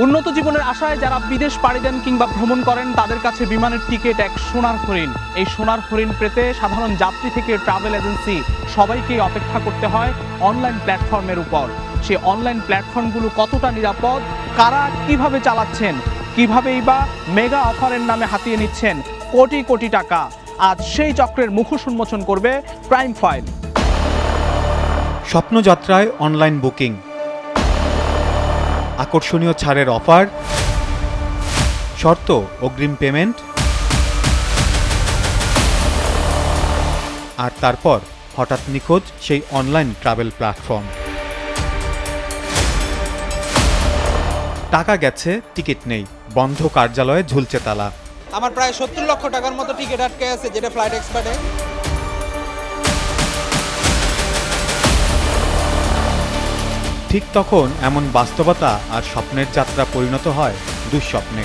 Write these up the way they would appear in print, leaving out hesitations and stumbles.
উন্নত জীবনের আশায় যারা বিদেশ পাড়ি দেন কিংবা ভ্রমণ করেন তাদের কাছে বিমানের টিকিট এক সোনার হরিণ। এই সোনার হরিণ পেতে সাধারণ যাত্রী থেকে ট্রাভেল এজেন্সি সবাইকেই অপেক্ষা করতে হয় অনলাইন প্ল্যাটফর্মের উপর। সেই অনলাইন প্ল্যাটফর্মগুলো কতটা নিরাপদ, কারা কিভাবে চালাচ্ছেন, কিভাবেই বা মেগা অফারের নামে হাতিয়ে নিচ্ছেন কোটি কোটি টাকা, আজ সেই চক্রের মুখোশ উন্মোচন করবে ক্রাইম ফাইল। স্বপ্নযাত্রায় অনলাইন বুকিং, আকর্ষণীয় ছাড়ের অফার, শর্ত অগ্রিম পেমেন্ট, আর তারপর হঠাৎ নিখোঁজ সেই অনলাইন ট্রাভেল প্ল্যাটফর্ম। টাকা গেছে, টিকিট নেই, বন্ধ কার্যালয়ে ঝুলছে তালা। আমার প্রায় 70 লক্ষ টাকার মতো টিকিট আটকে আছে, যেটা ফ্লাইট এক্সপার্টে। ঠিক তখন এমন বাস্তবতা আর স্বপ্নের যাত্রা পরিণত হয় দুঃস্বপ্নে।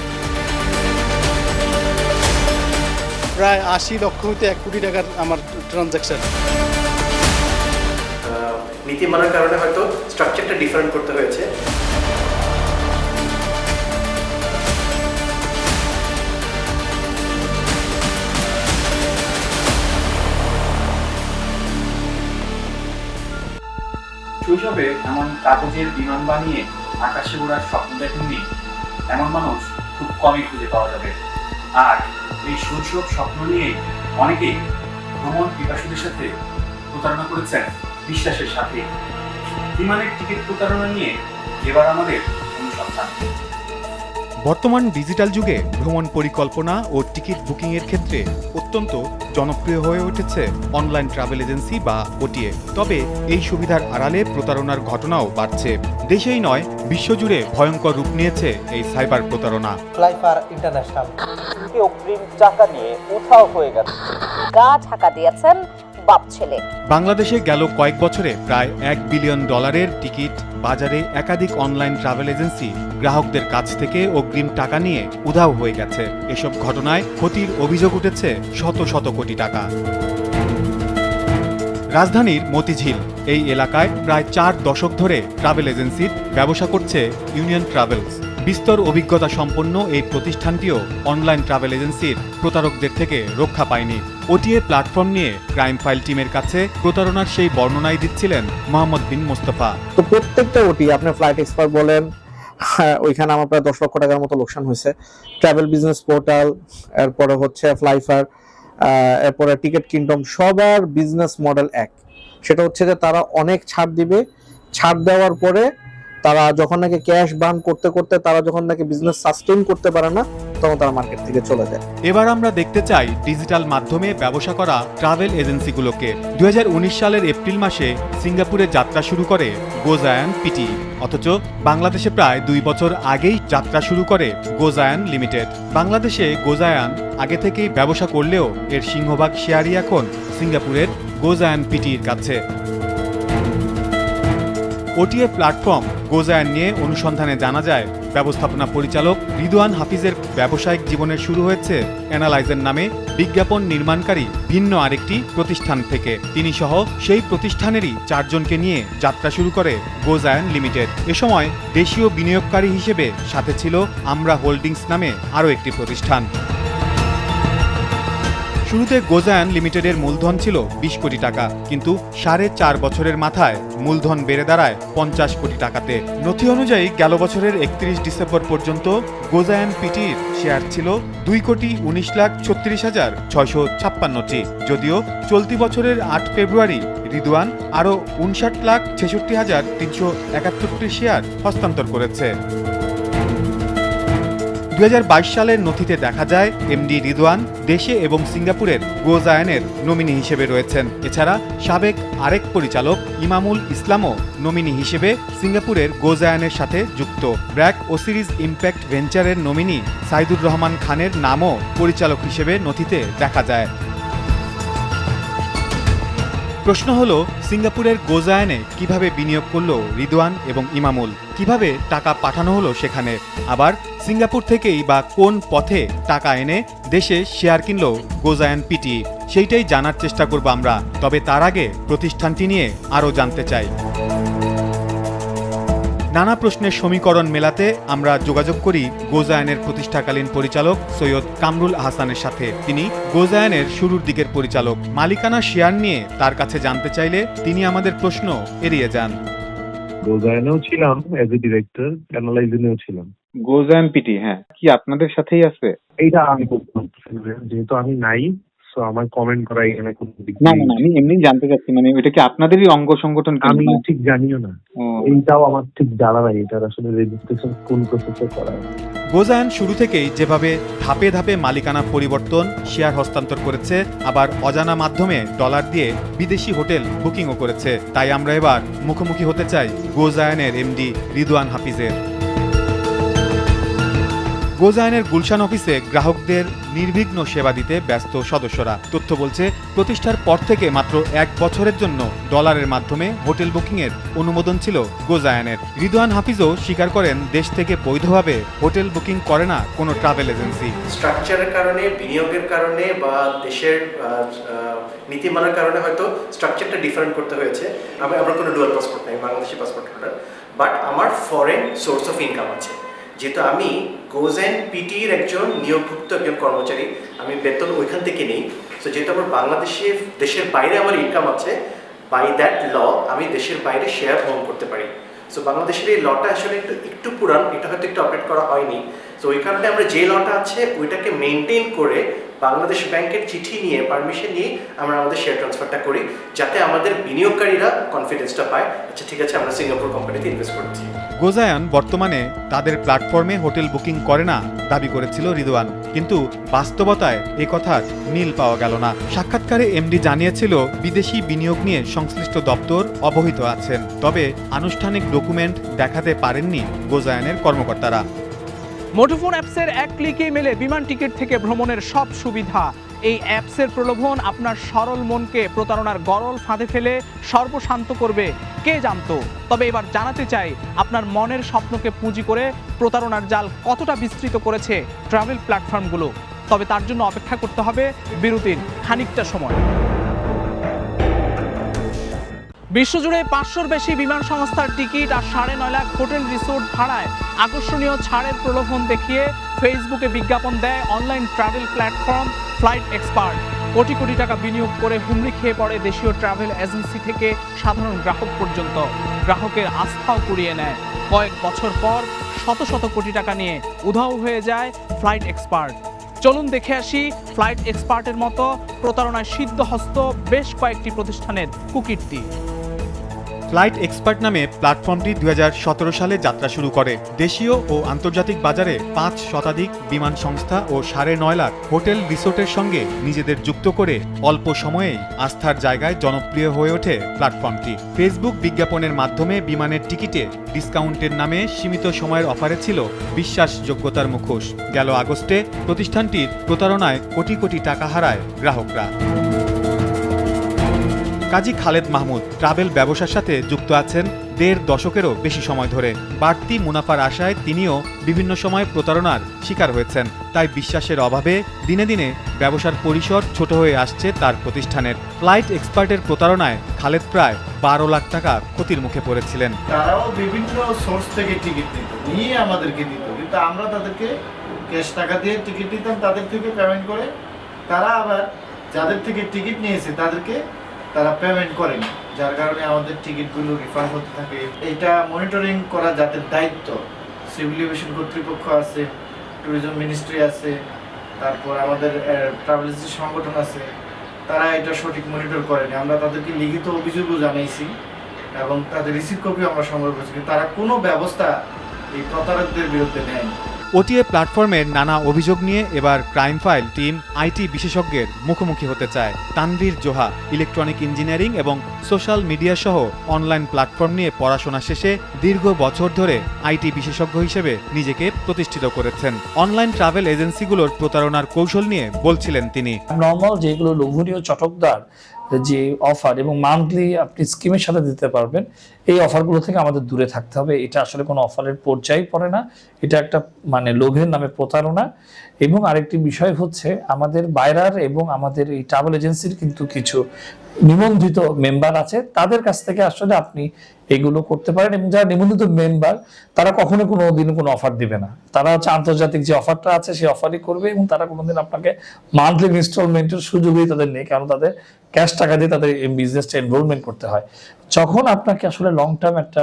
প্রায় 80 লক্ষ হইতে 1 কোটি টাকার আমার ট্রানজাকশন। নীতিমালার কারণে হয়তো স্ট্রাকচারটা ডিফারেন্ট করতে হয়েছে। শৈশবে এমন কাগজের বিমান বানিয়ে আকাশে ওড়ার স্বপ্ন দেখেননি এমন মানুষ খুব কমই খুঁজে পাওয়া যাবে। আর এই শৈশব স্বপ্ন নিয়ে অনেকেই ভ্রমণ পিপাসুদের সাথে প্রতারণা করেছেন বিশ্বাসের সাথে। বিমানের টিকিট প্রতারণা নিয়ে এবার আমাদের অনুসন্ধান। বর্তমান ডিজিটাল যুগে ভ্রমণ পরিকল্পনা ও টিকিট বুকিংয়ের ক্ষেত্রে অত্যন্ত জনপ্রিয় হয়ে উঠেছে অনলাইন ট্রাভেল এজেন্সি বা ওটিএ। তবে এই সুবিধার আড়ালে প্রতারণার ঘটনাও বাড়ছে। দেশেই নয়, বিশ্বজুড়ে ভয়ঙ্কর রূপ নিয়েছে এই সাইবার প্রতারণা। ফ্লাইফার ইন্টারন্যাশনাল অগ্রিম টাকা নিয়ে উধাও হয়ে গেছে। গা ঢাকা দিয়েছেন বাপ ছেলে। বাংলাদেশে গেল কয়েক বছরে প্রায় $1 বিলিয়ন টিকিট বাজারে একাধিক অনলাইন ট্রাভেল এজেন্সি গ্রাহকদের কাছ থেকে অগ্রিম টাকা নিয়ে উধাও হয়ে গেছে। এসব ঘটনায় ক্ষতির অভিযোগ উঠেছে শত শত কোটি টাকা। রাজধানীর মতিঝিল এই এলাকায় প্রায় 4 দশক ধরে ট্রাভেল এজেন্সির ব্যবসা করছে ইউনিয়ন ট্রাভেলস। বিস্তর অভিজ্ঞতা সম্পন্ন এই প্রতিষ্ঠানটিও অনলাইন ট্রাভেল এজেন্সির প্রতারকদের থেকে রক্ষা পায়নি। ওটিএ প্ল্যাটফর্ম নিয়ে ক্রাইম ফাইল টিমের কাছে প্রতারণার সেই বর্ণনাই দিচ্ছিলেন মোহাম্মদ বিন মোস্তফা। তো প্রত্যেকটা ওটি আপনার ফ্লাইট এক্সপার্ট বলেন, ওইখানে আমার প্রায় 10 লক্ষ টাকার মতো লোকসান হয়েছে। ট্রাভেল বিজনেস পোর্টাল, এরপরে হচ্ছে ফ্লাইফার, এরপরে টিকিট কিংডম, সবার বিজনেস মডেল এক। সেটা হচ্ছে যে তারা অনেক ছাড় দিবে, ছাড় দেওয়ার পরে তারা যখন নাকি ক্যাশ বার্ন করতে করতে তারা যখন নাকি বিজনেস সাস্টেইন করতে পারে না, তখন তারা মার্কেট থেকে চলে যায়। এবার আমরা দেখতে চাই ডিজিটাল মাধ্যমে ব্যবসা করা ট্রাভেল এজেন্সিগুলোকে। 2019 সালের এপ্রিল মাসে সিঙ্গাপুরে যাত্রা শুরু করে গোজায়ান পিটি, অথচ বাংলাদেশে প্রায় 2 বছর আগেই যাত্রা শুরু করে গোজায়ান লিমিটেড। বাংলাদেশে গোজায়ান আগে থেকেই ব্যবসা করলেও এর সিংহভাগ শেয়ারই এখন সিঙ্গাপুরের গোজায়ান পিটির কাছে। ওটিএ প্ল্যাটফর্ম গোজায়ান নিয়ে অনুসন্ধানে জানা যায়, ব্যবস্থাপনা পরিচালক রিদওয়ান হাফিজের ব্যবসায়িক জীবনের শুরু হয়েছে অ্যানালাইজার নামে বিজ্ঞাপন নির্মাণকারী ভিন্ন আরেকটি প্রতিষ্ঠান থেকে। তিনি সহ সেই প্রতিষ্ঠানেরই 4 জনকে নিয়ে যাত্রা শুরু করে গোজায়ান লিমিটেড। এ সময় দেশীয় বিনিয়োগকারী হিসেবে সাথে ছিল আমরা হোল্ডিংস নামে আরও একটি প্রতিষ্ঠান। শুরুতে গোজায়ান লিমিটেডের মূলধন ছিল 20 কোটি টাকা, কিন্তু 4.5 বছরের মাথায় মূলধন বেড়ে দাঁড়ায় 50 কোটি টাকাতে। নথি অনুযায়ী গেল বছরের 31 ডিসেম্বর পর্যন্ত গোজায়ান পিটির শেয়ার ছিল 2,19,36,656টি। যদিও চলতি বছরের 8 ফেব্রুয়ারি রিদওয়ান আরও 59,66,371টি শেয়ার হস্তান্তর করেছে। 2022 সালের নথিতে দেখা যায় এমডি রিদওয়ান দেশে এবং সিঙ্গাপুরের গোজায়ানের নমিনি হিসেবে রয়েছেন। এছাড়া সাবেক আরেক পরিচালক ইমামুল ইসলামও নমিনি হিসেবে সিঙ্গাপুরের গোজায়ানের সাথে যুক্ত। ব্র্যাক ওসিরিজ ইম্প্যাক্ট ভেঞ্চারের নমিনি সাইদুর রহমান খানের নামও পরিচালক হিসেবে নথিতে দেখা যায়। প্রশ্ন হলো, সিঙ্গাপুরের গোজায়ানে কিভাবে বিনিয়োগ করল রিদওয়ান এবং ইমামুল? কিভাবে টাকা পাঠানো হলো সেখানে? আবার সিঙ্গাপুর থেকেই বা কোন পথে টাকা এনে দেশে শেয়ার কিনল গোজায়ান পিটি? সেইটাই জানার চেষ্টা করব আমরা। তবে তার আগে প্রতিষ্ঠানটি নিয়ে আরও জানতে চাই। নানা প্রশ্নের সমীকরণ মেলাতে আমরা যোগাযোগ করি গোজায়ানের প্রতিষ্ঠাকালীন পরিচালক সৈয়দ কামরুল আহসানের সাথে। তিনি গোজায়ানের শুরুর দিকের পরিচালক। মালিকানা শেয়ার নিয়ে তার কাছে জানতে চাইলে তিনি আমাদের প্রশ্ন এড়িয়ে যান। গোজায়ানেও ছিলাম এজ এ ডিরেক্টর, অ্যানালাইজিনেও ছিলাম। গোজায়ান পিটি, হ্যাঁ, কি আপনাদের সাথেই আছে? এইটা আমি বলতে পারছি না, যেহেতু আমি নাই, সো আমার কমেন্ট করা এখানে কোনো দিক না না, আমি এমনি জানতে চাচ্ছি, মানে এটা কি আপনাদেরই অঙ্গ সংগঠন? আমি ঠিক জানিও না, এইটাও আমার ঠিক জানা নাই এটার আসলে রেজিস্ট্রেশন কোন প্রসেসে করা হয়। গোজায়ান শুরু থেকেই যেভাবে ধাপে ধাপে মালিকানা পরিবর্তন, শেয়ার হস্তান্তর করেছে, আবার অজানা মাধ্যমে ডলার দিয়ে বিদেশি হোটেল বুকিংও করেছে, তাই আমরা এবার মুখোমুখি হতে চাই গোজায়ানের এমডি রিদওয়ান হাফিজের। গোজায়ানের গুলশান অফিসে গ্রাহকদের নির্বিঘ্ন সেবা দিতে ব্যস্ত সদস্যরা। তথ্য বলছে, প্রতিষ্ঠার পর থেকে মাত্র 1 বছরের জন্য ডলারের মাধ্যমে হোটেল বুকিংয়ের অনুমোদন ছিল গোজায়ানের। রিদওয়ান হাফিজও স্বীকার করেন, দেশ থেকে বৈধভাবে হোটেল বুকিং করে না কোনো ট্রাভেল এজেন্সি। স্ট্রাকচারের কারণে, বিনিয়োগের কারণে বা দেশের নীতিমালার কারণে হয়তো স্ট্রাকচারটা ডিফারেন্ট করতে হয়েছে। আমরা কোনো ডুয়াল পাসপোর্ট নাই, বাংলাদেশি পাসপোর্ট হোল্ডার, বাট আমার ফরেন সোর্স অফ ইনকাম আছে। যেহেতু আমি গোজায়ান পিটির একজন নিয়োগভুক্ত একজন কর্মচারী, আমি বেতন ওইখান থেকে নেই। সো যেহেতু আমার দেশের বাইরে আমার ইনকাম আছে, বাই দ্যাট ল আমি দেশের বাইরে শেয়ার হোম করতে পারি। সো বাংলাদেশের এই লটা আসলে একটু পুরান, এটা হয়তো একটু আপডেট করা হয়নি। সো ওই কারণে আমরা যে লটা আছে ওইটাকে মেনটেন করে বাংলাদেশ ব্যাংকের চিঠি নিয়ে, পারমিশন নিয়ে আমরা আমাদের শেয়ার ট্রান্সফারটা করি, যাতে আমাদের বিনিয়োগকারীরা কনফিডেন্সটা পায়, আচ্ছা ঠিক আছে আমরা সিঙ্গাপুর কোম্পানিতে ইনভেস্ট করছি। গোজায়ান বর্তমানে তাদের প্ল্যাটফর্মে হোটেল বুকিং করে না দাবি করেছিল রিদওয়ান, কিন্তু বাস্তবতায় এ কথার মিল পাওয়া গেল না। সাক্ষাৎকারে এমডি জানিয়েছিল, বিদেশি বিনিয়োগ নিয়ে সংশ্লিষ্ট দপ্তর অবহিত আছেন, তবে আনুষ্ঠানিক ডকুমেন্ট দেখাতে পারেননি গোজায়ানের কর্মকর্তারা। মুঠোফোন অ্যাপসের এক ক্লিকেই মেলে বিমান টিকিট থেকে ভ্রমণের সব সুবিধা। এই অ্যাপসের প্রলোভন আপনার সরল মনকে প্রতারণার গরল ফাঁদে ফেলে সর্বশান্ত করবে কে জানতো। তবে এবার জানাতে চাই, আপনার মনের স্বপ্নকে পুঁজি করে প্রতারণার জাল কতটা বিস্তৃত করেছে ট্রাভেল প্ল্যাটফর্মগুলো। তবে তার জন্য অপেক্ষা করতে হবে বিরতির খানিকটা সময়। বিশ্বজুড়ে 500-র বেশি বিমান সংস্থার টিকিট আর 9.5 লাখ হোটেল রিসোর্ট ভাড়ায় আকর্ষণীয় ছাড়ের প্রলোভন দেখিয়ে ফেসবুকে বিজ্ঞাপন দেয় online travel platform flight expert. Crore crore টাকা বিনিয়োগ করে হুমড়ি খেয়ে পড়ে দেশীয় ট্রাভেল এজেন্সি থেকে সাধারণ গ্রাহক পর্যন্ত। গ্রাহকের আস্থাও কুড়িয়ে নেয়। কয়েক বছর পর শত শত কোটি টাকা নিয়ে উধাও হয়ে যায় ফ্লাইট এক্সপার্ট। চলুন দেখে আসি ফ্লাইট এক্সপার্টের মতো প্রতারণায় সিদ্ধহস্ত বেশ কয়েকটি প্রতিষ্ঠানের কুকীর্তি। ফ্লাইট এক্সপার্ট নামে প্ল্যাটফর্মটি 2017 সালে যাত্রা শুরু করে। দেশীয় ও আন্তর্জাতিক বাজারে 5 শতাধিক বিমান সংস্থা ও 9.5 লাখ হোটেল রিসোর্টের সঙ্গে নিজেদের যুক্ত করে অল্প সময়েই আস্থার জায়গায় জনপ্রিয় হয়ে ওঠে প্ল্যাটফর্মটি। ফেসবুক বিজ্ঞাপনের মাধ্যমে বিমানের টিকিটে ডিসকাউন্টের নামে সীমিত সময়ের অফারে ছিল বিশ্বাসযোগ্যতার মুখোশ। গেল আগস্টে প্রতিষ্ঠানটির প্রতারণায় কোটি কোটি টাকা হারায় গ্রাহকরা। কাজী খালেদ মাহমুদ ট্রাভেল ব্যবসার সাথে যুক্ত আছেন 1.5 দশকেরও বেশি সময় ধরে। বাড়তি মুনাফার আশায় তিনিও বিভিন্ন সময় প্রতারণার শিকার হয়েছেন। তাই বিশ্বাসের অভাবে দিনে দিনে ব্যবসার পরিসর ছোট হয়ে আসছে তার প্রতিষ্ঠানের। ফ্লাইট এক্সপার্টের প্রতারণায় খালেদ প্রায় 12 লাখ টাকা ক্ষতির মুখে পড়েছিলেন। তারাও বিভিন্ন সোর্স থেকে টিকিট নিত, নিয়ে আমাদেরকে দিত, কিন্তু আমরা তাদেরকে ক্যাশ টাকা দিয়ে টিকিট নিতাম, তাদের থেকে পেমেন্ট করে। তারা আবার যাদের থেকে টিকিট নিয়েছে তাদেরকে তারা পেমেন্ট করেন, যার কারণে আমাদের টিকিটগুলো রিফান্ড হতে থাকে। এটা মনিটরিং করা যাদের দায়িত্ব, সিভিল এভিয়েশন কর্তৃপক্ষ আছে, ট্যুরিজম মিনিস্ট্রি আছে, তারপর আমাদের ট্রাভেল এজেন্সি সংগঠন আছে, তারা এটা সঠিক মনিটর করেনি। আমরা তাদেরকে লিখিত অভিযোগও জানাইছি এবং তাদের রিসিভ কপি আমরা সংগ্রহ করছি, কিন্তু তারা কোনো ব্যবস্থা এই প্রতারকদের বিরুদ্ধে নেয়নি। ওটিএ প্ল্যাটফর্মের নানা অভিযোগ নিয়ে এবার ক্রাইম ফাইল টিম আইটি বিশেষজ্ঞের মুখোমুখি হতে চায়। তানভীর জোহা ইলেকট্রনিক ইঞ্জিনিয়ারিং এবং সোশ্যাল মিডিয়া সহ অনলাইন প্ল্যাটফর্ম নিয়ে পড়াশোনা শেষে দীর্ঘ বছর ধরে আইটি বিশেষজ্ঞ হিসেবে নিজেকে প্রতিষ্ঠিত করেছেন। অনলাইন ট্রাভেল এজেন্সিগুলোর প্রতারণার কৌশল নিয়ে বলছিলেন তিনি। নর্মাল যেগুলো লোভনীয় চটকদার যে অফার এবং মান্থলি আপনি স্কিমের সাথে দিতে পারবেন, এই অফারগুলো থেকে আমাদের দূরে থাকতে হবে। এটা আসলে কোনো অফারের পর্যায়ে পড়ে না, এটা একটা মানে লোভের নামে প্রতারণা। এবং আরেকটি বিষয় হচ্ছে আমাদের বাইরার এবং আমাদের এই ট্রাভেল এজেন্সির কিন্তু কিছু নিবন্ধিত মেম্বার আছে, তাদের কাছ থেকে আসলে আপনি এগুলো করতে পারেন। এবং যারা নিবন্ধিত মেম্বার তারা কখনো কোনো দিন কোনো অফার দিবে না, তারা হচ্ছে আন্তর্জাতিক যে অফারটা আছে সেই অফারই করবে, এবং তারা কোনোদিন আপনাকে মান্থলি ইনস্টলমেন্টের সুযোগই তাদের নেই, কারণ তাদের ক্যাশ টাকা দিয়ে তাদের এই বিজনেসটা এনরোলমেন্ট করতে হয়। যখন আপনাকে আসলে লং টার্ম একটা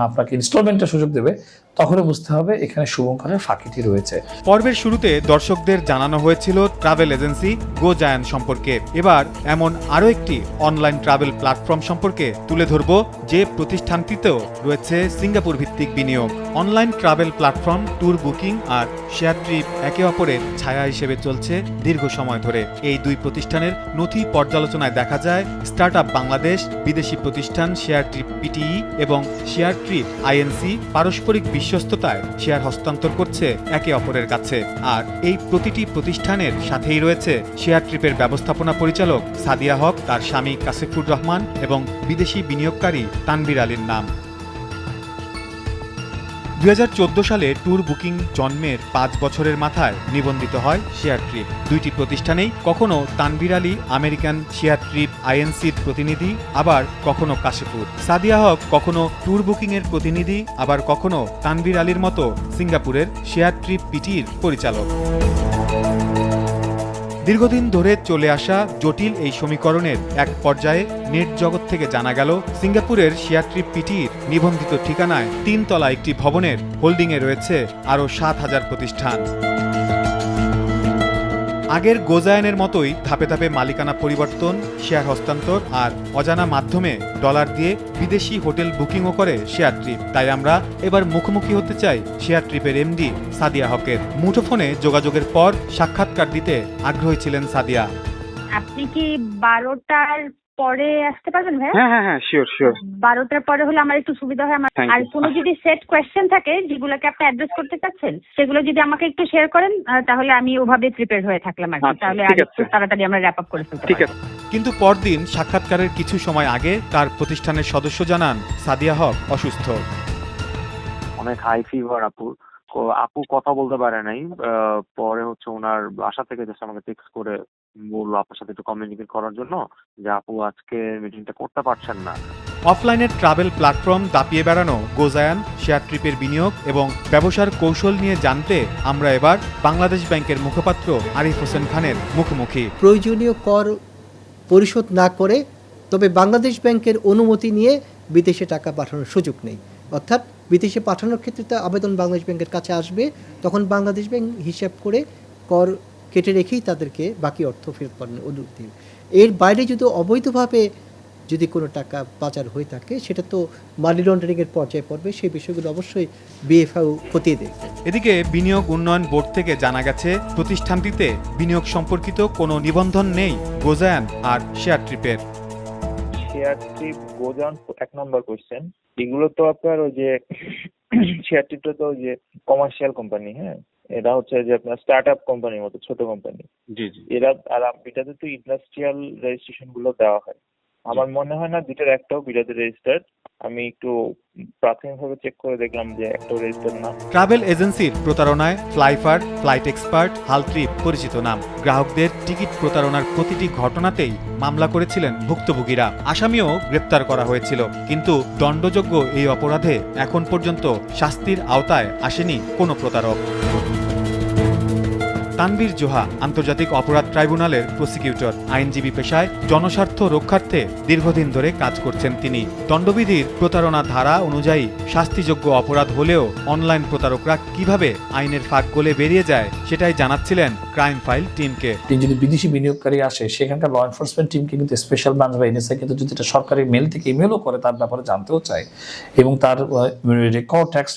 আপনাকে ইনস্টলমেন্টের সুযোগ দেবে, তখনই বুঝতে হবে এখানে শুভঙ্করের ফাঁকিটি রয়েছে। পর্বের শুরুতে দর্শকদের জানানো হয়েছিল ট্রাভেল এজেন্সি গোজায়ান সম্পর্কে। এবার এমন আরও একটি অনলাইন ট্রাভেল প্ল্যাটফর্ম সম্পর্কে তুলে ধরব, যে প্রতিষ্ঠানটিতেও রয়েছে সিঙ্গাপুর ভিত্তিক বিনিয়োগ। Online travel platform tour booking আর শেয়ার ট্রিপ একে অপরের ছায়া হিসেবে চলছে দীর্ঘ সময় ধরে। এই দুই প্রতিষ্ঠানের নথি পর্যালোচনায় দেখা যায় স্টার্টআপ বাংলাদেশ, বিদেশি প্রতিষ্ঠান শেয়ার ট্রিপ পিটিই এবং শেয়ার ট্রিপ আইএনসি পারস্পরিক বিশ্বস্ততায় শেয়ার হস্তান্তর করছে একে অপরের কাছে। আর এই প্রতিটি প্রতিষ্ঠানের সাথেই রয়েছে শেয়ার ট্রিপের ব্যবস্থাপনা পরিচালক সাদিয়া হক, তার স্বামী কাসিফুর রহমান এবং বিদেশি বিনিয়োগকারী তানভীর আলীর নাম। 2014 সালে ট্যুর বুকিং জন্মের 5 বছরের মাথায় নিবন্ধিত হয় শেয়ার ট্রিপ। দুইটি প্রতিষ্ঠানেই কখনো Tanvir Ali American share trip আইএনসির প্রতিনিধি, আবার কখনো কাশিফুর। সাদিয়া হক কখনো ট্যুর বুকিংয়ের প্রতিনিধি, আবার কখনো তানভীর আলীর মতো সিঙ্গাপুরের শেয়ার ট্রিপ পিটির পরিচালক। দীর্ঘদিন ধরে চলে আসা জটিল এই সমীকরণের এক পর্যায়ে নেট জগৎ থেকে জানা গেল সিঙ্গাপুরের শেয়ার ট্রিপ পিটির নিবন্ধিত ঠিকানায় 3 তলা একটি ভবনের হোল্ডিংয়ে রয়েছে আরও 7,000 প্রতিষ্ঠান। আগের গোজায়ানের মতোই ধাপে ধাপে মালিকানা পরিবর্তন, শেয়ার হস্তান্তর আর অজানা মাধ্যমে ডলার দিয়ে বিদেশি হোটেল বুকিংও করে শেয়ার ট্রিপ। তাই আমরা এবার মুখোমুখি হতে চাই শেয়ার ট্রিপের এমডি সাদিয়া হকের। মুঠোফোনে যোগাযোগের পর সাক্ষাৎকার দিতে আগ্রহী ছিলেন সাদিয়া। আপনি কি 12টার পরে আসতে পারবেন ভাই? হ্যাঁ শিওর 12টার পরে হলে আমার একটু সুবিধা হয়। আমার আর কোনো যদি সেট কোয়েশ্চেন থাকে যেগুলোকে আপনি অ্যাড্রেস করতে চাচ্ছেন, সেগুলো যদি আমাকে একটু শেয়ার করেন, তাহলে আমি ওভাবে প্রিপেয়ার হয়ে থাকলাম আর কি। তাহলে আর একটু তাড়াতাড়ি আমরা র্যাপ আপ করে ফেলতে পারি। কিন্তু পরদিন সাক্ষাৎকারের কিছু সময় আগে তার প্রতিষ্ঠানের সদস্য জানান সাদিয়া হক অসুস্থ। অনেক হাই ফিভার আপু কথা বলতে পারে নাই। পরে হচ্ছে ওনার বাসা থেকে জাস্ট আমাকে টেক্সট করে বললো আপনার সাথে একটু কমিউনিকেট করার জন্য, যে আপু আজকে মিটিংটা করতে পারছেন না। অফলাইনের ট্রাভেল প্ল্যাটফর্ম দাপিয়ে বেড়ানো গোজায়ান, শেয়ার ট্রিপের বিনিয়োগ এবং ব্যবসার কৌশল নিয়ে জানতে আমরা এবার বাংলাদেশ ব্যাংকের মুখপাত্র আরিফ হোসেন খানের মুখোমুখি। প্রয়োজনীয় কর পরিশোধ না করে তবে বাংলাদেশ ব্যাংকের অনুমতি নিয়ে বিদেশে টাকা পাঠানোর সুযোগ নেই। অর্থাৎ বিদেশে পাঠানোর ক্ষেত্রে তো আবেদন বাংলাদেশ ব্যাংকের কাছে আসবে, তখন বাংলাদেশ ব্যাংক হিসাব করে কর কেটে রেখেই তাদেরকে বাকি অর্থ ফেরত পাঠানোর অনুরোধ দেবে। এর বাইরে যদি অবৈধভাবে যদি কোনো টাকা পাচার হয়ে থাকে, সেটা তো মানি লন্ডারিংয়ের পর্যায়ে পড়বে। সেই বিষয়গুলো অবশ্যই বিএফআইও খতিয়ে দেখবে। এদিকে বিনিয়োগ উন্নয়ন বোর্ড থেকে জানা গেছে প্রতিষ্ঠানটিতে বিনিয়োগ সম্পর্কিত কোনো নিবন্ধন নেই গোজায়ান আর শেয়ার ট্রিপের। শেয়ার ট্রিপ গোজায়ান 1 নম্বর কোশ্চেন, এগুলো তো আপনার ওই যে শেয়ার ট্রিপটা তো যে কমার্শিয়াল কোম্পানি, হ্যাঁ, এরা হচ্ছে যে আপনার স্টার্টআপ কোম্পানির মতো ছোট কোম্পানি। এরা আর এটাতে তো ইন্ডাস্ট্রিয়াল রেজিস্ট্রেশন গুলো দেওয়া হয়। আমার মনে হয় না দুইটার একটাও বিরাতে রেজিস্টার্ড। আমি একটু প্রাথমিকভাবে চেক করে দেখলাম যে একটাও রেজিস্টার্ড না। ট্রাভেল এজেন্সির প্রতারণায় ফ্লাইফার, ফ্লাইট এক্সপার্ট, হালট্রিপ পরিচিত নাম। গ্রাহকদের টিকিট প্রতারণার প্রতিটি ঘটনাতেই মামলা করেছিলেন ভুক্তভোগীরা। আসামিও গ্রেপ্তার করা হয়েছিল, কিন্তু দণ্ডযোগ্য এই অপরাধে এখন পর্যন্ত শাস্তির আওতায় আসেনি কোনো প্রতারক। তানভীর জোহা আন্তর্জাতিক অপরাধ ট্রাইব্যুনালের প্রসিকিউটর। আইনজীবী পেশায় জনস্বার্থ রক্ষার্থে দীর্ঘদিন ধরে কাজ করছেন তিনি। দণ্ডবিধির প্রতারণা ধারা অনুযায়ী শাস্তিযোগ্য অপরাধ হলেও অনলাইন প্রতারকরা কিভাবে আইনের ফাঁক গলে বেরিয়ে যায় সেটাই জানাচ্ছিলেন ক্রাইম ফাইল টিমকে। যদি বিদেশি বিনিয়োগকারী আসে, সেখানকার ল এনফোর্সমেন্ট টিমকে কিন্তু স্পেশাল ব্রাঞ্চ বা এনএসআই কিন্তু যদি এটা সরকারি মেল থেকে ইমেলও করে তার ব্যাপারে জানতেও চায় এবং তার রেকর্ড ট্যাক্স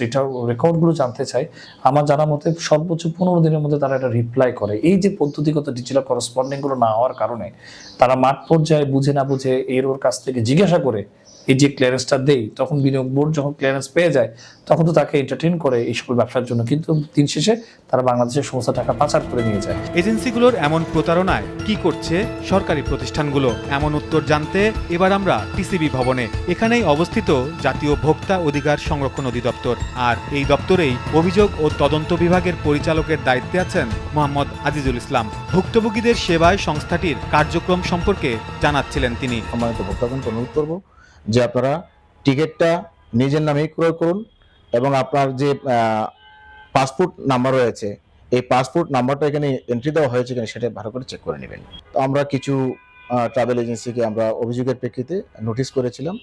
রেকর্ডগুলো জানতে চায়। আমার জানা মতে সর্বোচ্চ 15 দিনের মধ্যে তারা এটা রিপ্লাই করে। এই যে পদ্ধতিগত ডিজিটাল করসপন্ডিং গুলো না হওয়ার কারণে তারা মাঠ পর্যায়ে বুঝে না বুঝে এর ওর কাছ থেকে জিজ্ঞাসা করে এই যে ক্লিয়ারেন্সটা দেই, তখন বিনিয়োগ বোর্ড যখন ক্লিয়ারেন্স পেয়ে যায় তখন তো তাকে এন্টারটেইন করে এই সকল ব্যবসার জন্য, কিন্তু দিন শেষে তারা বাংলাদেশের সমস্ত টাকা পাচার করে নিয়ে যায়। এজেন্সিগুলোর এমন প্রতারণায় কি করছে সরকারি প্রতিষ্ঠানগুলো, এমন উত্তর জানতে এবার আমরা টিসিবি ভবনে। এখানেই অবস্থিত জাতীয় ভোক্তা অধিকার সংরক্ষণ অধিদপ্তর, আর এই দপ্তরেই অভিযোগ ও তদন্ত বিভাগের পরিচালকের দায়িত্বে আছেন মোহাম্মদ আজিজুল ইসলাম। ভুক্তভোগীদের সেবায় সংস্থাটির কার্যক্রম সম্পর্কে জানাচ্ছিলেন তিনি। সম্মানিত ভোক্তাগণকে অনুরোধ করব যে আপনারা টিকিটটা নিজের নামেই ক্রয় করুন এবং আপনার যে পাসপোর্ট নাম্বার রয়েছে এই পাসপোর্ট নাম্বারটা এখানে এন্ট্রি দেওয়া হয়েছে কিনা সেটা ভালো করে চেক করে নেবেন। তো আমরা কিছু ট্রাভেল এজেন্সিকে আমরা অভিযোগের প্রেক্ষিতে নোটিশ করেছিলাম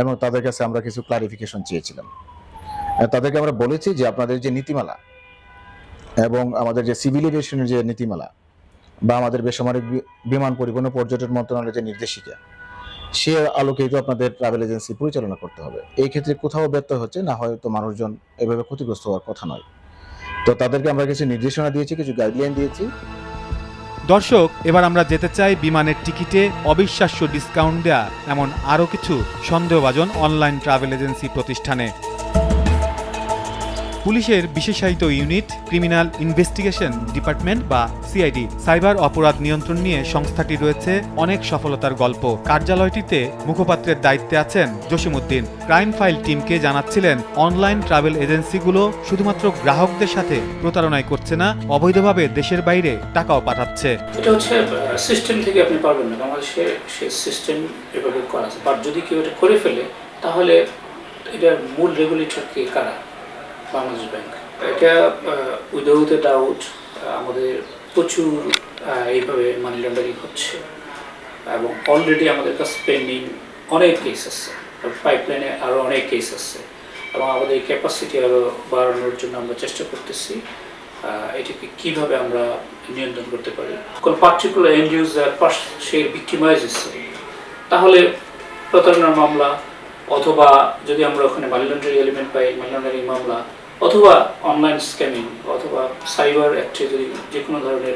এবং তাদের কাছে আমরা কিছু ক্লারিফিকেশন চেয়েছিলাম। তাদেরকে আমরা বলেছি যে আপনাদের যে নীতিমালা এবং আমাদের যে সিভিল এভিয়েশনের যে নীতিমালা বা আমাদের বেসামরিক বিমান পরিবহন ও পর্যটন মন্ত্রণালয়ের যে নির্দেশিকা, সে আলোকেই তো আপনাদের ট্রাভেল এজেন্সি পরিচালনা করতে হবে। এই ক্ষেত্রে কোথাও ব্যর্থ হচ্ছে, না হয়তো মানুষজন এভাবে ক্ষতিগ্রস্ত হওয়ার কথা নয়। তো তাদেরকে আমরা কিছু নির্দেশনা দিয়েছি, কিছু গাইডলাইন দিয়েছি। দর্শক, এবার আমরা যেতে চাই বিমানের টিকিটে অবিশ্বাস্য ডিসকাউন্ট দেয়া এমন আরও কিছু সন্দেহভাজন অনলাইন ট্রাভেল এজেন্সি প্রতিষ্ঠানে। পুলিশের বিশেষায়িত ইউনিট ক্রিমিনাল ইনভেস্টিগেশন ডিপার্টমেন্ট বা সিআইডি সাইবার অপরাধ নিয়ন্ত্রণ নিয়ে সংস্থাটি রয়েছে অনেক সফলতার গল্প। কার্যালয়টিতে মুখপাত্রের দায়িত্বে আছেন জসিমউদ্দিন। ক্রাইম ফাইল টিমকে জানাচ্ছিলেন অনলাইন ট্রাভেল এজেন্সিগুলো শুধুমাত্র গ্রাহকদের সাথে প্রতারণাই করছে না, অবৈধভাবে দেশের বাইরে টাকাও পাঠাচ্ছে। এটা হচ্ছে সিস্টেম থেকে আপনি পারবেন না, বাংলাদেশে সে সিস্টেম এভাবে করা আছে। বাট যদি কেউ এটা করে ফেলে তাহলে এটার মূল রেগুলেটর কে, কারা? বাংলাদেশ ব্যাংক। এটা উইদাউট এ ডাউট আমাদের প্রচুর এইভাবে মানি লন্ডারিং হচ্ছে এবং অলরেডি আমাদের কাছে পেন্ডিং অনেক কেস আছে, পাইপলাইনে আরও অনেক কেস আছে এবং আমাদের ক্যাপাসিটি আরও বাড়ানোর জন্য আমরা চেষ্টা করতেছি এটাকে কীভাবে আমরা নিয়ন্ত্রণ করতে পারি। কোনো particular and user say victimise হচ্ছে তাহলে প্রতারণার মামলা, অথবা যদি আমরা ওখানে মানি লন্ডারিং এলিমেন্ট পাই মানি লন্ডারিং মামলা, অথবা অনলাইন স্ক্যামিং অথবা সাইবার অ্যাক্টে যদি যে কোনো ধরনের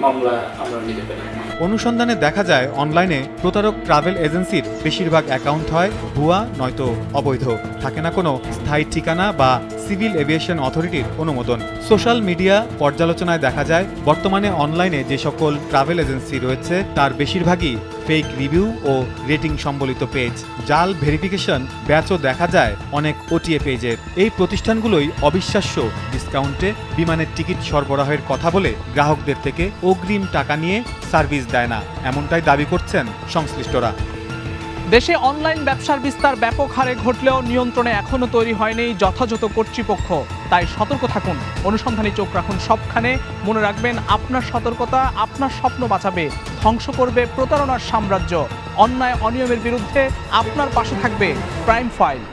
মামলা আমরা নিতে পারি। অনুসন্ধানে দেখা যায় অনলাইনে প্রতারক ট্রাভেল এজেন্সির বেশিরভাগ অ্যাকাউন্ট হয় ভুয়া নয়তো অবৈধ, থাকে না কোনো স্থায়ী ঠিকানা বা সিভিল এভিয়েশন অথরিটির অনুমোদন। সোশ্যাল মিডিয়া পর্যালোচনায় দেখা যায় বর্তমানে অনলাইনে যে সকল ট্রাভেল এজেন্সি রয়েছে তার বেশিরভাগই ফেক রিভিউ ও রেটিং সম্বলিত পেজ। জাল ভেরিফিকেশন ব্যাচও দেখা যায় অনেক ওটিএ পেজের। এই প্রতিষ্ঠানগুলোই অবিশ্বাস্য ডিসকাউন্টে বিমানের টিকিট সরবরাহের কথা বলে গ্রাহকদের থেকে অগ্রিম টাকা নিয়ে সার্ভিস দেয় না, এমনটাই দাবি করছেন সংশ্লিষ্টরা। দেশে অনলাইন ব্যবসার বিস্তার ব্যাপক হারে ঘটলেও নিয়ন্ত্রণে এখনো তৈরি হয়নি যথাযথ কর্তৃপক্ষ। তাই সতর্ক থাকুন, অনুসন্ধানী চোখ রাখুন সবখানে। মনে রাখবেন, আপনার সতর্কতা আপনার স্বপ্ন বাঁচাবে, ধ্বংস করবে প্রতারণার সাম্রাজ্য। অন্যায় অনিয়মের বিরুদ্ধে আপনার পাশে থাকবে ক্রাইম ফাইল।